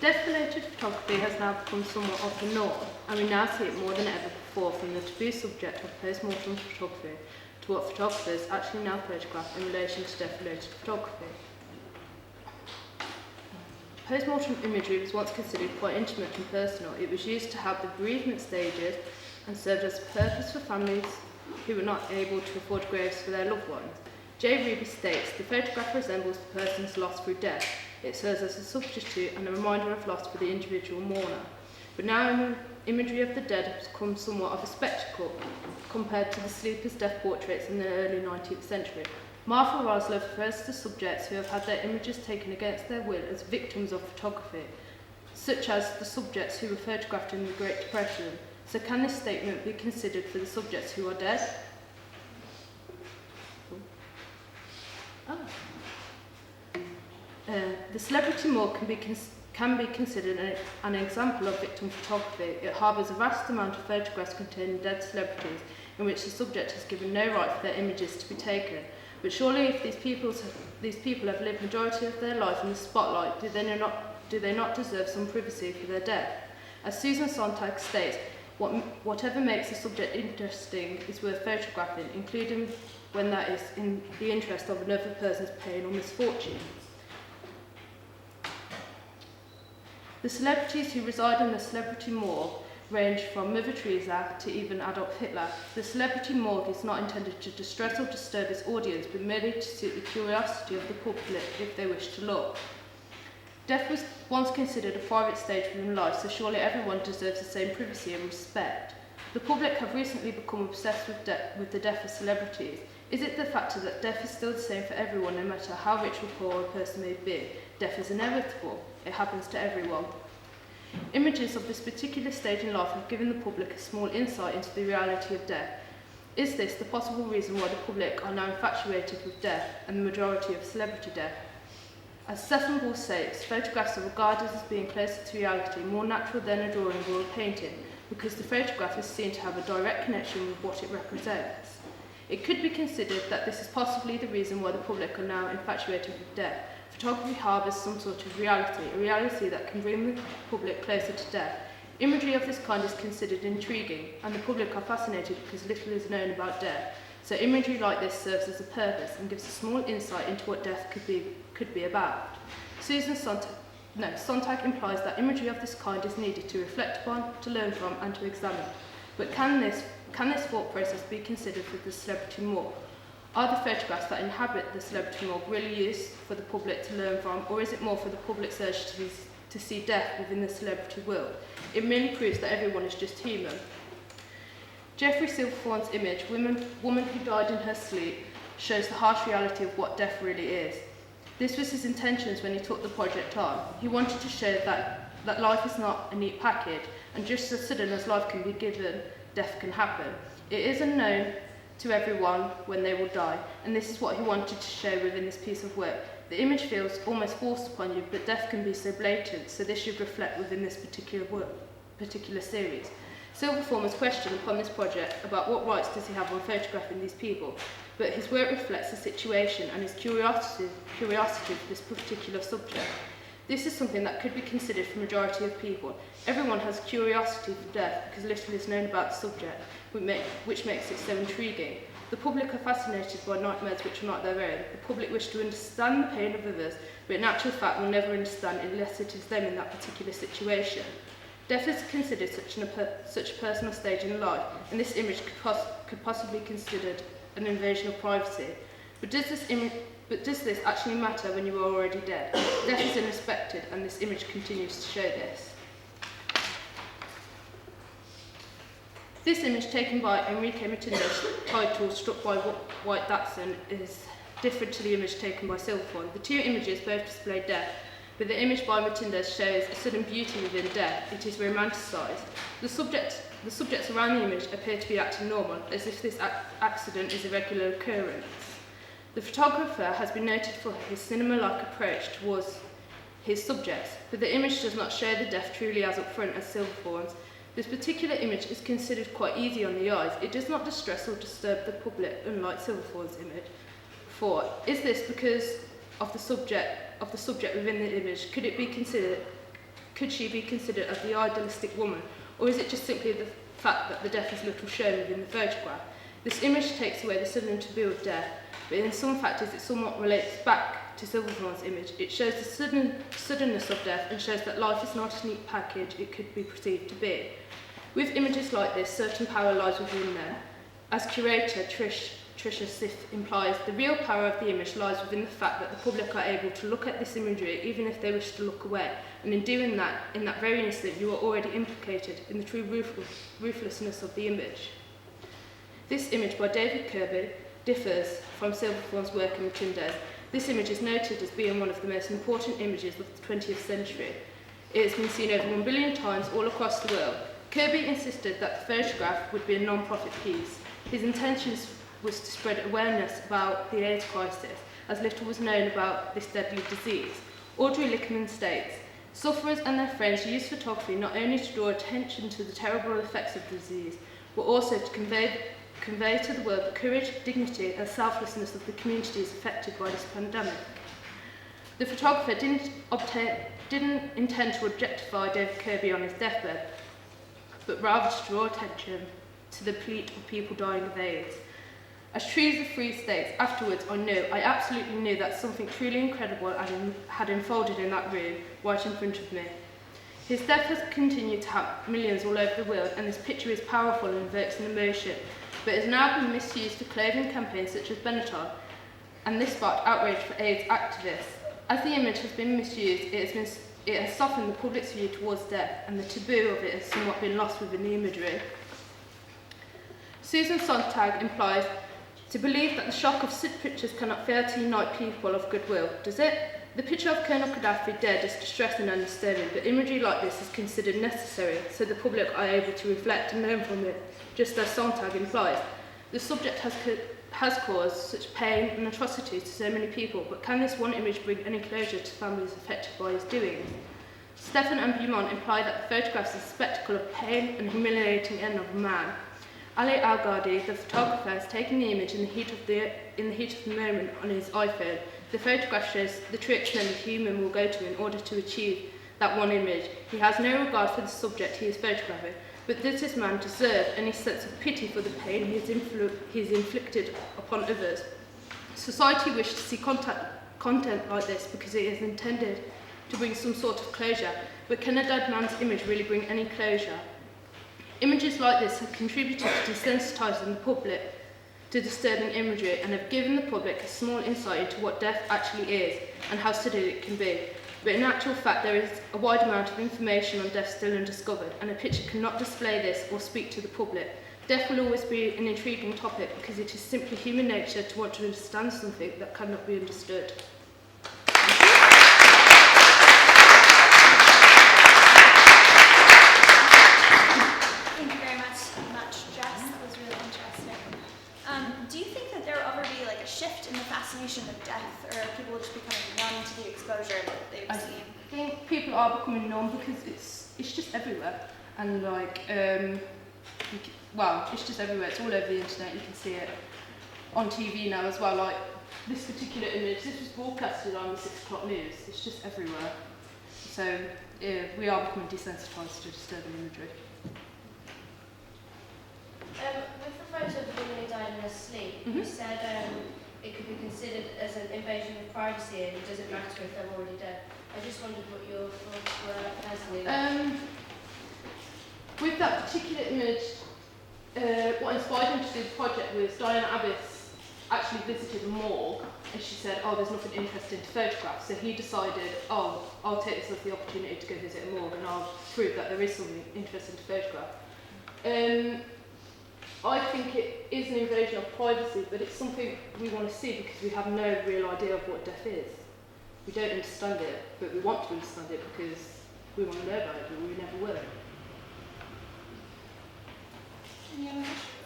Death-related photography has now become somewhat of the norm, and we now see it more than ever before, from the taboo subject of post-mortem photography to what photographers actually now photograph in relation to death-related photography. Post-mortem imagery was once considered quite intimate and personal. It was used to help the bereavement stages and served as a purpose for families who were not able to afford graves for their loved ones. J. Ruby states, the photograph resembles the person's loss through death. It serves as a substitute and a reminder of loss for the individual mourner. But now imagery of the dead has become somewhat of a spectacle compared to the sleepers' death portraits in the early 19th century. Martha Rosler refers to subjects who have had their images taken against their will as victims of photography, such as the subjects who were photographed in the Great Depression. So can this statement be considered for the subjects who are dead? The celebrity morgue can be considered an example of victim photography. It harbours a vast amount of photographs containing dead celebrities in which the subject has given no right for their images to be taken. But surely if these people have lived the majority of their life in the spotlight, do they not deserve some privacy for their death? As Susan Sontag states, whatever makes a subject interesting is worth photographing, including when that is in the interest of another person's pain or misfortune. The celebrities who reside in the celebrity morgue range from Mother Teresa to even Adolf Hitler. The celebrity morgue is not intended to distress or disturb its audience, but merely to suit the curiosity of the public if they wish to look. Death was once considered a private stage within life, so surely everyone deserves the same privacy and respect. The public have recently become obsessed with the death of celebrities. Is it the fact that death is still the same for everyone, no matter how rich or poor a person may be? Death is inevitable. It happens to everyone. Images of this particular stage in life have given the public a small insight into the reality of death. Is this the possible reason why the public are now infatuated with death and the majority of celebrity death? As Stephen Ball states, photographs are regarded as being closer to reality, more natural than a drawing or a painting, because the photograph is seen to have a direct connection with what it represents. It could be considered that this is possibly the reason why the public are now infatuated with death. Photography harbours some sort of reality, a reality that can bring the public closer to death. Imagery of this kind is considered intriguing, and the public are fascinated because little is known about death. So imagery like this serves as a purpose and gives a small insight into what death could be about. Sontag implies that imagery of this kind is needed to reflect upon, to learn from, and to examine. But can this thought process be considered for the celebrity morgue? Are the photographs that inhabit the celebrity morgue really used for the public to learn from, or is it more for the public's urge to see death within the celebrity world? It merely proves that everyone is just human. Geoffrey Silverthorne's image, Woman Who Died in Her Sleep, shows the harsh reality of what death really is. This was his intentions when he took the project on. He wanted to show that life is not a neat package, and just as sudden as life can be given, death can happen. It is unknown to everyone when they will die, and this is what he wanted to show within this piece of work. The image feels almost forced upon you, but death can be so blatant, so this should reflect within this particular series. Silverthorne was questioned upon this project about what rights does he have on photographing these people, but his work reflects the situation and his curiosity for this particular subject. This is something that could be considered for the majority of people. Everyone has curiosity for death because little is known about the subject, which makes it so intriguing. The public are fascinated by nightmares which are not their own. The public wish to understand the pain of others, but in actual fact will never understand unless it is them in that particular situation. Death is considered such a personal stage in life, and this image could possibly be considered an invasion of privacy. But does this actually matter when you are already dead? Death is unexpected, and this image continues to show this. This image taken by Enrique Matindas, titled Struck by White Dachshund, is different to the image taken by Silverthorne. The two images both display death, but the image by Matindas shows a sudden beauty within death. It is romanticised. The subjects around the image appear to be acting normal, as if this accident is a regular occurrence. The photographer has been noted for his cinema-like approach towards his subjects, but the image does not show the death truly as upfront as Silverthorne's. This particular image is considered quite easy on the eyes. It does not distress or disturb the public, unlike Silverthorne's image. 4. Is this because of the subject within the image? Could it be considered could she be considered as the idealistic woman, or is it just simply the fact that the death is little shown within the photograph? This image takes away the sudden taboo of death, but in some factors it somewhat relates back to Silverthorne's image. It shows the suddenness of death and shows that life is not a neat package it could be perceived to be. With images like this, certain power lies within them. As curator Tricia Sif implies, the real power of the image lies within the fact that the public are able to look at this imagery even if they wish to look away, and in doing that, in that very instant, you are already implicated in the true ruthlessness of the image. This image by David Kirby differs from Silverthorne's work in Matilda's. This image is noted as being one of the most important images of the 20th century. It has been seen over 1 billion times all across the world. Kirby insisted that the photograph would be a non-profit piece. His intentions was to spread awareness about the AIDS crisis, as little was known about this deadly disease. Audrey Lickman states, "Sufferers and their friends use photography not only to draw attention to the terrible effects of the disease, but also to convey to the world the courage, dignity and selflessness of the communities affected by this pandemic." The photographer didn't intend to objectify David Kirby on his deathbed, but rather to draw attention to the plight of people dying of AIDS. As Trees of Free states, afterwards I absolutely knew that something truly incredible had unfolded in that room, right in front of me. His death has continued to have millions all over the world, and this picture is powerful and evokes an emotion, but has now been misused for clothing campaigns such as Benetton, and this sparked outrage for AIDS activists. As the image has been misused, it has softened the public's view towards death, and the taboo of it has somewhat been lost within the imagery. Susan Sontag implies, "To believe that the shock of such pictures cannot fail to unite people of goodwill, does it? The picture of Colonel Gaddafi dead is distressing and disturbing, but imagery like this is considered necessary so the public are able to reflect and learn from it, just as Sontag implies. The subject has caused such pain and atrocity to so many people, but can this one image bring any closure to families affected by his doings?" Stefan and Beaumont imply that the photograph is a spectacle of pain and humiliating end of a man. Ali Al-Ghadi, the photographer, has taken the image in the heat of the moment on his iPhone. The photograph shows the true extent the human will go to in order to achieve that one image. He has no regard for the subject he is photographing, but does this man deserve any sense of pity for the pain he has inflicted upon others? Society wishes to see content like this because it is intended to bring some sort of closure, but can a dead man's image really bring any closure? Images like this have contributed to desensitising the public to disturbing imagery and have given the public a small insight into what death actually is and how sudden it can be. But in actual fact, there is a wide amount of information on death still undiscovered, and a picture cannot display this or speak to the public. Death will always be an intriguing topic because it is simply human nature to want to understand something that cannot be understood. Shift in the fascination of death, or are people just becoming numb to the exposure that they've seen? I think people are becoming numb because it's just everywhere, and it's just everywhere. It's all over the internet. You can see it on TV now as well. Like this particular image, this was broadcasted on the 6 o'clock news. It's just everywhere. So we are becoming desensitised to disturbing imagery. With the photo of the woman who died in her sleep, you said it could be considered as an invasion of privacy and it doesn't matter if they're already dead. I just wondered what your thoughts were personally. With that particular image, what inspired me to do the project was Diana Abbas actually visited a morgue and she said, there's nothing interesting to photograph. So he decided, I'll take this as the opportunity to go visit a morgue and I'll prove that there is something interesting to photograph. I think it is an invasion of privacy, but it's something we want to see because we have no real idea of what death is. We don't understand it, but we want to understand it because we want to know about it, but we never will. Any other questions?